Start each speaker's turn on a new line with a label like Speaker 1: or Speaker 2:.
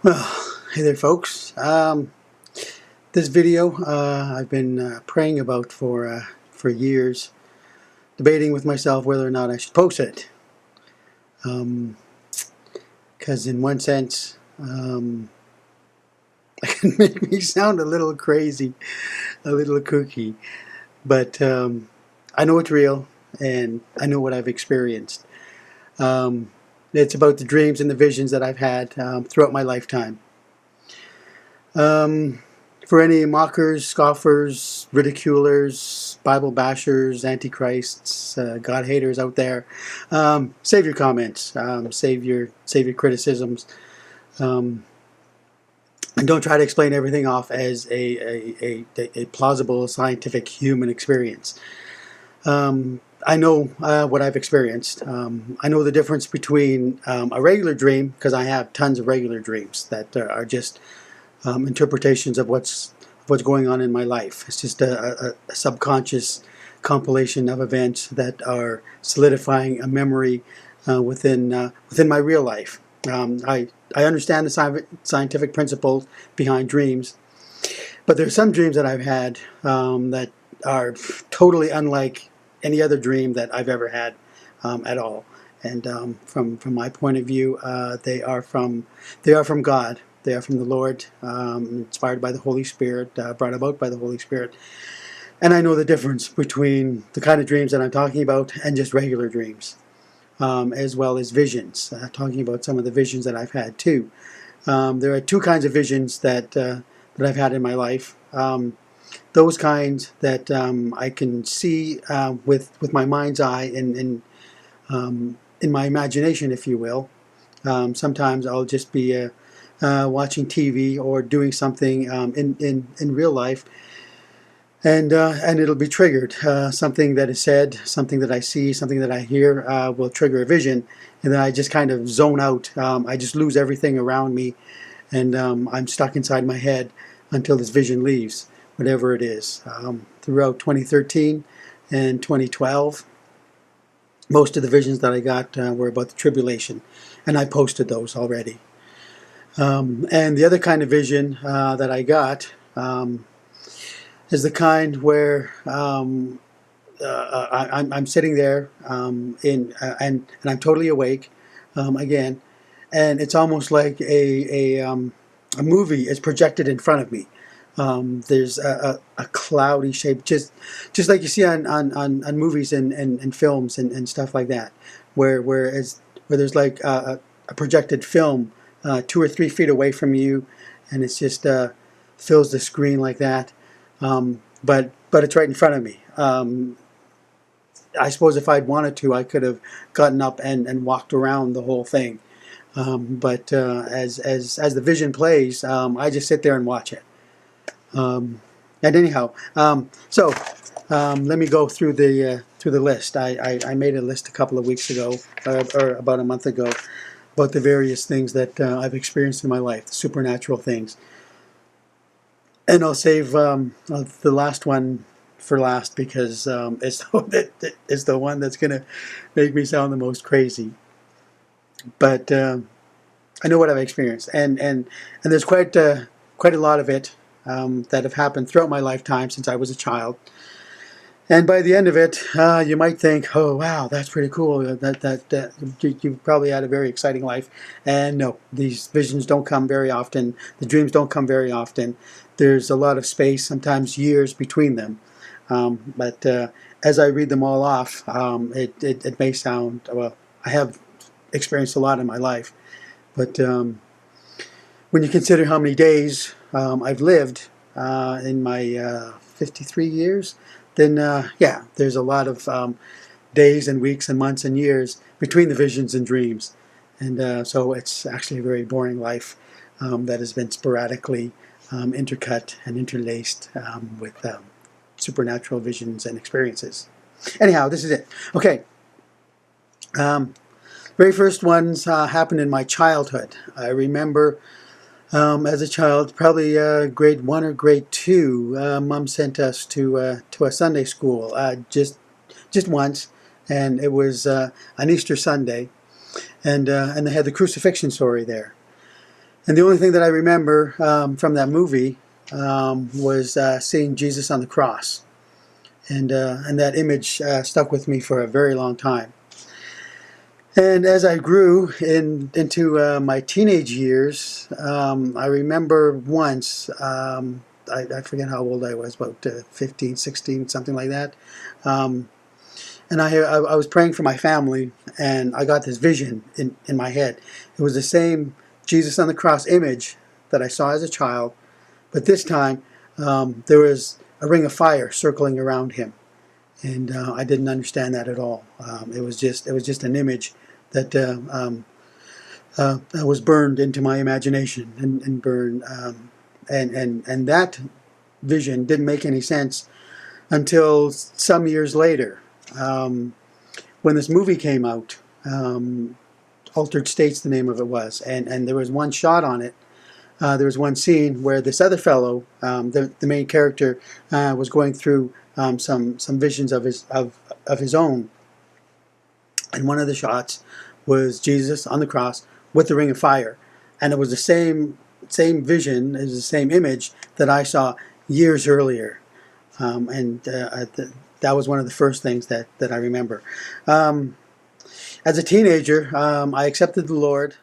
Speaker 1: Well, hey there, folks. This video I've been praying about for years, debating with myself whether or not I should post it. Because in one sense, it can make me sound a little crazy, a little kooky, but I know it's real and I know what I've experienced. It's about the dreams and the visions that I've had throughout my lifetime. For any mockers, scoffers, ridiculers, Bible bashers, antichrists, God haters out there, save your comments, save your criticisms, and don't try to explain everything off as a plausible scientific human experience. I know what I've experienced. I know the difference between a regular dream, because I have tons of regular dreams that are just interpretations of what's going on in my life. It's just a subconscious compilation of events that are solidifying a memory within my real life. I understand the scientific principles behind dreams, but there's some dreams that I've had that are totally unlike any other dream that I've ever had at all. And from my point of view, they are from God. They are from the Lord, inspired by the Holy Spirit, brought about by the Holy Spirit. And I know the difference between the kind of dreams that I'm talking about and just regular dreams, as well as visions, talking about some of the visions that I've had too. There are two kinds of visions that I've had in my life. Those kinds that I can see with my mind's eye in my imagination, if you will. Sometimes I'll just be watching TV or doing something in real life, and it'll be triggered. Something that is said, something that I see, something that I hear will trigger a vision, and then I just kind of zone out. I just lose everything around me, and I'm stuck inside my head until this vision leaves, whatever it is. Throughout 2013 and 2012, most of the visions that I got were about the tribulation, and I posted those already. And the other kind of vision that I got is the kind where I'm sitting there and I'm totally awake again, and it's almost like a movie is projected in front of me. There's a cloudy shape, just like you see on movies and films and stuff like that, where there's like a projected film 2 or 3 feet away from you, and it's just fills the screen like that. But it's right in front of me. I suppose if I'd wanted to, I could have gotten up and walked around the whole thing. But as the vision plays, I just sit there and watch it. And anyhow, so let me go through the list. I made a list a couple of weeks ago, or about a month ago, about the various things that I've experienced in my life, the supernatural things. And I'll save the last one for last, because it's the one that's going to make me sound the most crazy. But I know what I've experienced, and there's quite a lot of it that have happened throughout my lifetime since I was a child. And by the end of it, you might think, "Oh, wow, that's pretty cool. That you probably had a very exciting life." And no, these visions don't come very often. The dreams don't come very often. There's a lot of space, sometimes years between them. But as I read them all off, it may sound, well, I have experienced a lot in my life. But when you consider how many days I've lived in my 53 years, then yeah, there's a lot of days and weeks and months and years between the visions and dreams. And so it's actually a very boring life that has been sporadically intercut and interlaced with supernatural visions and experiences. Anyhow, this is it. Okay. Very first ones happened in my childhood. I remember as a child, probably grade 1 or grade 2, Mom sent us to a Sunday school just once, and it was an Easter Sunday, and they had the crucifixion story there. And the only thing that I remember from that movie was seeing Jesus on the cross. And that image stuck with me for a very long time. And as I grew into my teenage years, I remember once, I forget how old I was, about 15, 16, something like that. Um, and I was praying for my family, and I got this vision in my head. It was the same Jesus on the cross image that I saw as a child, but this time there was a ring of fire circling around him. And I didn't understand that at all. It was just an image that was burned into my imagination and burned, and that vision didn't make any sense until some years later, when this movie came out. Altered States, the name of it was, and there was one shot on it. There was one scene where this other fellow, the main character, was going through some visions of his own, and one of the shots was Jesus on the cross with the ring of fire, and it was the same vision, it was the same image that I saw years earlier, and that was one of the first things that I remember. As a teenager, I accepted the Lord.